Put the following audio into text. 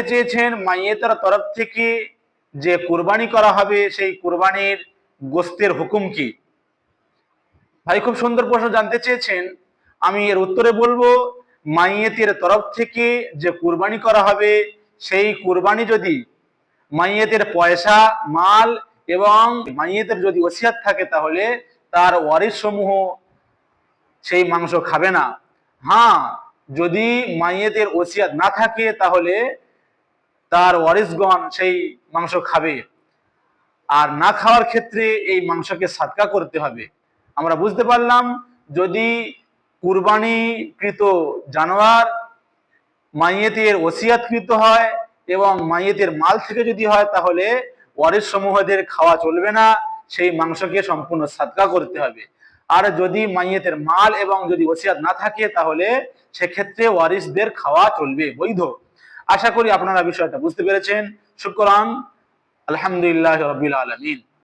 চেয়েছেন মাইয়েতের তরফ থেকে যে কুরবানি করা হবে সেই কুরবানির গোশতের হুকুম কি? ভাই খুব সুন্দর প্রশ্ন জানতে চেয়েছেন। আমি এর উত্তরে বলবো, মাইয়েতের তরফ থেকে যে কুরবানি করা হবে সেই কুরবানি যদি মাইয়েতের পয়সা, মাল এবং মাইয়েতের যদি ওসিয়াত থাকে তাহলে তার ওয়ারিস সমূহ সেই মাংস খাবে না। হ্যাঁ, যদি মাইয়েতের ওসিয়াত না থাকে তাহলে তার ওয়ারিসগণ সেই মাংস খাবে। আর না খাওয়ার ক্ষেত্রে এই মাংসকে সাদকা করতে হবে। আমরা বুঝতে পারলাম, যদি কুরবানিকৃত জানোয়ার মাইয়েতের ওসিয়াতকৃত হয় এবং মাইয়েতের মাল থেকে যদি হয় তাহলে ওয়ারিস সমূহদের খাওয়া চলবে না, সেই মাংসকে সম্পূর্ণ সাদকা করতে হবে। আর যদি মাইয়েতের মাল এবং যদি ওসিয়াত না থাকে তাহলে সেক্ষেত্রে ওয়ারিসদের খাওয়া চলবে, বৈধ। আশা করি আপনারা বিষয়টা বুঝতে পেরেছেন। শুকরান। আলহামদুলিল্লাহ রাব্বিল আলামিন।